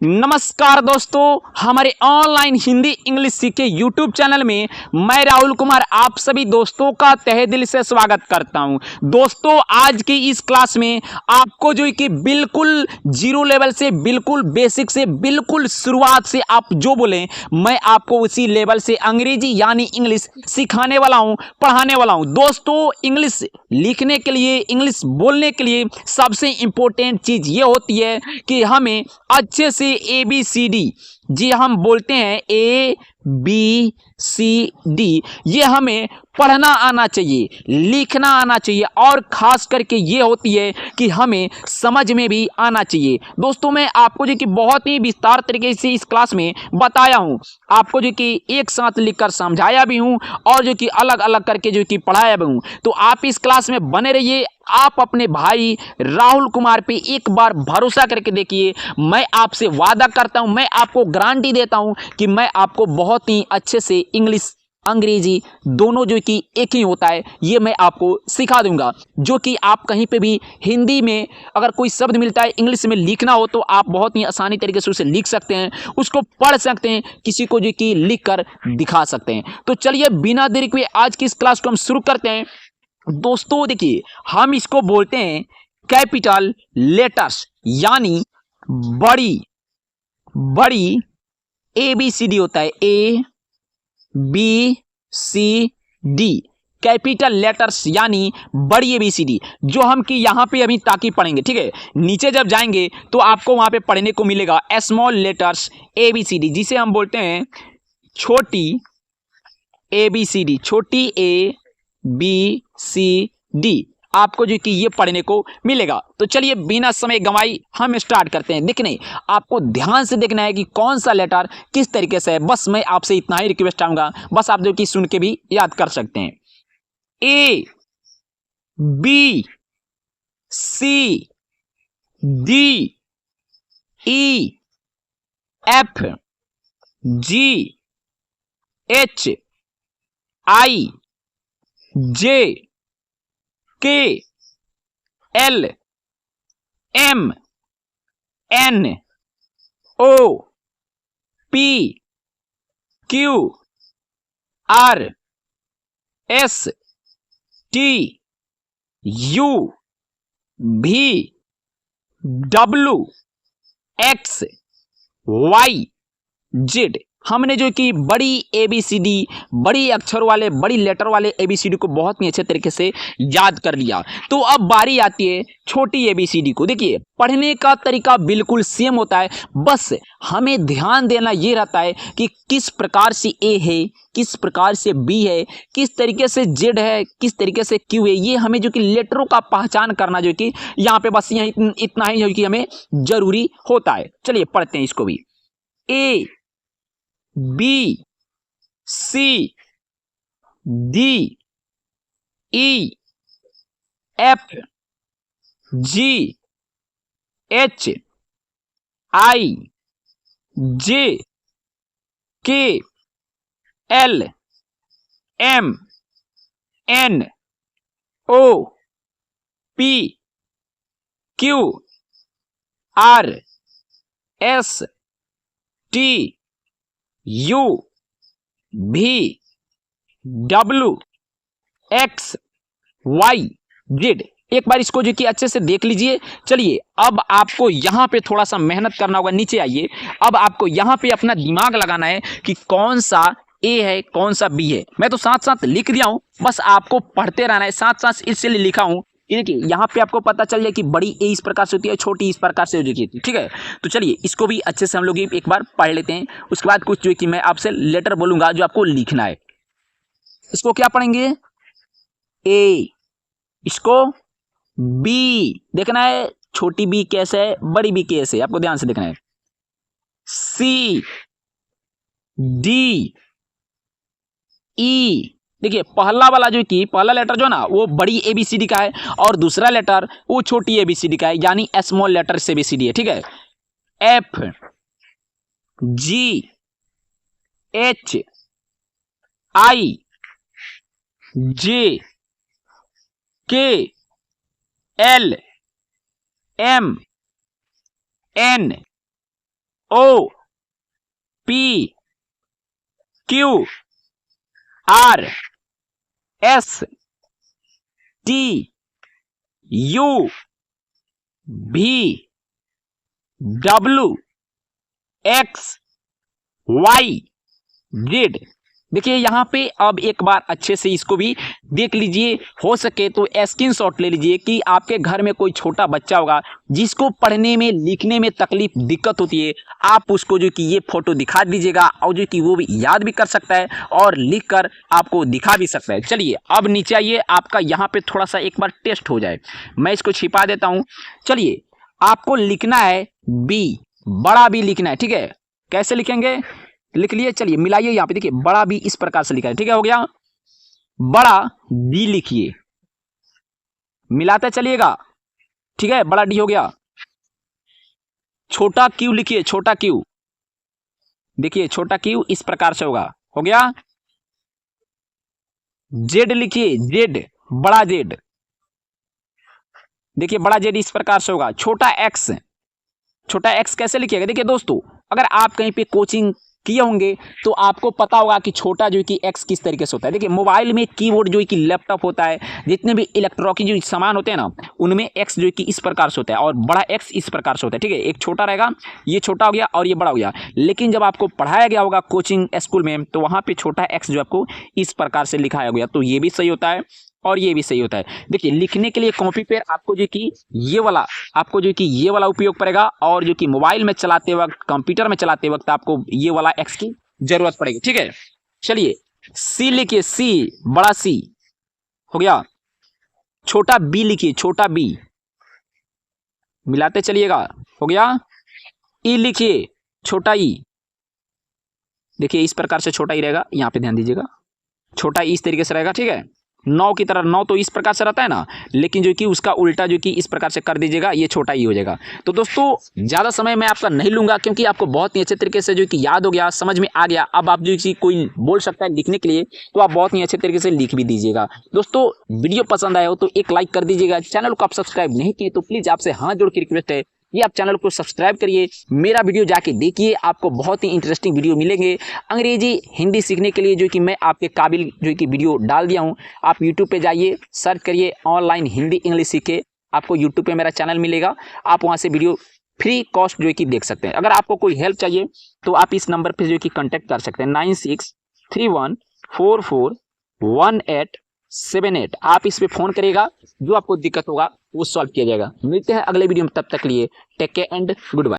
नमस्कार दोस्तों, हमारे ऑनलाइन हिंदी इंग्लिश सीखे यूट्यूब चैनल में मैं राहुल कुमार आप सभी दोस्तों का तहे दिल से स्वागत करता हूं। दोस्तों, आज की इस क्लास में आपको जो कि बिल्कुल जीरो लेवल से, बिल्कुल बेसिक से, बिल्कुल शुरुआत से आप जो बोलें मैं आपको उसी लेवल से अंग्रेजी यानी इंग्लिश सिखाने वाला हूं, पढ़ाने वाला हूं। दोस्तों, इंग्लिश लिखने के लिए, इंग्लिश बोलने के लिए सबसे इंपॉर्टेंट चीज ये होती है कि हमें अच्छे से ABCD, जी हम बोलते हैं ABCD, ये हमें पढ़ना आना चाहिए, लिखना आना चाहिए और खास करके ये होती है कि हमें समझ में भी आना चाहिए। दोस्तों, मैं आपको जो कि बहुत ही विस्तार तरीके से इस क्लास में बताया हूं, आपको जो कि एक साथ लिखकर समझाया भी हूं और जो कि अलग अलग करके जो कि पढ़ाया भी हूं। तो आप इस क्लास में बने रहिए। आप अपने भाई राहुल कुमार पे एक बार भरोसा करके देखिए। मैं आपसे वादा करता हूं, मैं आपको गारंटी देता हूं कि मैं आपको बहुत ही अच्छे से इंग्लिश अंग्रेजी दोनों जो कि एक ही होता है ये मैं आपको सिखा दूंगा। जो कि आप कहीं पे भी हिंदी में अगर कोई शब्द मिलता है इंग्लिश में लिखना हो तो आप बहुत ही आसानी तरीके से उसे लिख सकते हैं, उसको पढ़ सकते हैं, किसी को जो कि लिख कर दिखा सकते हैं। तो चलिए बिना देरी के आज की इस क्लास को हम शुरू करते हैं। दोस्तों देखिए, हम इसको बोलते हैं कैपिटल लेटर्स, यानी बड़ी बड़ी ABCD होता है, ABCD, कैपिटल लेटर्स यानी बड़ी ABCD, जो हम कि यहाँ पे अभी ताकि पढ़ेंगे। ठीक है, नीचे जब जाएंगे तो आपको वहां पे पढ़ने को मिलेगा स्मॉल लेटर्स ABCD, जिसे हम बोलते हैं छोटी ABCD, छोटी ABCD, आपको जो कि ये पढ़ने को मिलेगा। तो चलिए बिना समय गंवाई हम स्टार्ट करते हैं। देखने आपको ध्यान से देखना है कि कौन सा लेटर किस तरीके से है। बस मैं आपसे इतना ही रिक्वेस्ट चाहूंगा, बस आप जो कि सुन के भी याद कर सकते हैं। ABCD, हमने जो कि बड़ी ABCD, बड़ी अक्षर वाले, बड़ी लेटर वाले ABCD को बहुत ही अच्छे तरीके से याद कर लिया। तो अब बारी आती है छोटी ABCD को। देखिए, पढ़ने का तरीका बिल्कुल सेम होता है, बस हमें ध्यान देना ये रहता है कि किस प्रकार से A है, किस प्रकार से B है, किस तरीके से Z है, किस तरीके से Q है। ये हमें जो कि लेटरों का पहचान करना जो कि यहाँ पे बस यहाँ इतना ही जो कि हमें जरूरी होता है। चलिए पढ़ते हैं इसको भी। ABCD, एक बार इसको जो कि अच्छे से देख लीजिए। चलिए अब आपको यहाँ पे थोड़ा सा मेहनत करना होगा। नीचे आइए, अब आपको यहाँ पे अपना दिमाग लगाना है कि कौन सा A है, कौन सा B है। मैं तो साथ साथ लिख दिया हूँ, बस आपको पढ़ते रहना है। साथ साथ इसलिए लिखा हूँ, देखिए यहाँ पे आपको पता चल जाए कि बड़ी A इस प्रकार से होती है, छोटी इस प्रकार से होती है। ठीक है, तो चलिए इसको भी अच्छे से हम लोग एक बार पढ़ लेते हैं। उसके बाद कुछ जो कि मैं आपसे लेटर बोलूंगा जो आपको लिखना है। इसको क्या पढ़ेंगे? A, इसको B देखना है, छोटी B कैसे है, बड़ी B कैसे है, आपको ध्यान से देखना है। C, D, E, देखिए पहला वाला जो कि पहला लेटर जो ना वो बड़ी ABCD का है और दूसरा लेटर वो छोटी ABCD का है, यानी स्मॉल लेटर से ABCD है। ठीक है, F, G, H, I, J, K, L, M, N, O P Q R S T U V W X Y Z। देखिए यहाँ पे अब एक बार अच्छे से इसको भी देख लीजिए, हो सके तो स्क्रीनशॉट ले लीजिए कि आपके घर में कोई छोटा बच्चा होगा जिसको पढ़ने में लिखने में तकलीफ दिक्कत होती है, आप उसको जो कि ये फोटो दिखा दीजिएगा और जो कि वो भी याद भी कर सकता है और लिख कर आपको दिखा भी सकता है। चलिए अब नीचे आइए, आपका यहाँ पे थोड़ा सा एक बार टेस्ट हो जाए, मैं इसको छिपा देता हूँ। चलिए आपको लिखना है बी, बड़ा बी लिखना है, ठीक है। कैसे लिखेंगे, लिख लिए। चलिए मिलाइए, यहाँ पे देखिए बड़ा बी इस प्रकार से लिखा है, ठीक है, हो गया। बड़ा डी लिखिए, मिलाते चलिएगा, ठीक है, बड़ा डी हो गया। छोटा क्यू लिखिए, छोटा क्यू, देखिए छोटा क्यू इस प्रकार से होगा, हो गया। जेड लिखिए, जेड, बड़ा जेड, देखिए बड़ा जेड इस प्रकार से होगा। छोटा एक्स, छोटा एक्स कैसे लिखिएगा, देखिए दोस्तों अगर आप कहीं पे कोचिंग किए होंगे तो आपको पता होगा कि छोटा जो कि एक्स किस तरीके से होता है। देखिए मोबाइल में कीबोर्ड जो कि लैपटॉप होता है, जितने भी इलेक्ट्रॉनिक जो सामान होते हैं ना, उनमें एक्स जो कि इस प्रकार से होता है और बड़ा एक्स इस प्रकार से होता है, ठीक है। एक छोटा रहेगा, ये छोटा हो गया और ये बड़ा हो गया। लेकिन जब आपको पढ़ाया गया होगा कोचिंग स्कूल में तो वहाँ पे छोटा एक्स जो आपको इस प्रकार से लिखाया गया, तो ये भी सही होता है और ये भी सही होता है। देखिए लिखने के लिए कॉपी पे आपको जो कि ये वाला, आपको जो कि ये वाला उपयोग पड़ेगा और जो कि मोबाइल में चलाते वक्त, कंप्यूटर में चलाते वक्त आपको ये वाला एक्स की जरूरत पड़ेगी, ठीक है। चलिए सी लिखिए, सी, बड़ा सी हो गया। छोटा बी लिखिए, छोटा बी, मिलाते चलिएगा, हो गया। ई लिखिए, छोटा ई, देखिए इस प्रकार से छोटा ई रहेगा, यहाँ पे ध्यान दीजिएगा, छोटा ई इस तरीके से रहेगा, ठीक है। नौ की तरह, नौ तो इस प्रकार से रहता है ना, लेकिन जो कि उसका उल्टा जो कि इस प्रकार से कर दीजिएगा, ये छोटा ही हो जाएगा। तो दोस्तों ज़्यादा समय मैं आपका नहीं लूंगा क्योंकि आपको बहुत ही अच्छे तरीके से जो कि याद हो गया, समझ में आ गया। अब आप जो कि कोई बोल सकता है लिखने के लिए तो आप बहुत ही अच्छे तरीके से लिख भी दीजिएगा। दोस्तों वीडियो पसंद आया हो तो एक लाइक कर दीजिएगा, चैनल को आप सब्सक्राइब नहीं किए तो प्लीज़ आपसे हाथ जोड़ के रिक्वेस्ट है ये आप चैनल को सब्सक्राइब करिए, मेरा वीडियो जाके देखिए, आपको बहुत ही इंटरेस्टिंग वीडियो मिलेंगे अंग्रेजी हिंदी सीखने के लिए, जो कि मैं आपके काबिल जो कि वीडियो डाल दिया हूँ। आप यूट्यूब पे जाइए, सर्च करिए ऑनलाइन हिंदी इंग्लिश सीखे, आपको यूट्यूब पे मेरा चैनल मिलेगा, आप वहाँ से वीडियो फ्री कॉस्ट जो कि देख सकते हैं। अगर आपको कोई हेल्प चाहिए तो आप इस नंबर पर जो कि कॉन्टैक्ट कर सकते हैं, 9631441878। आप इस पे फ़ोन करिएगा, जो आपको दिक्कत होगा वो सॉल्व किया जाएगा। मिलते हैं अगले वीडियो में, तब तक लिए take care and good bye.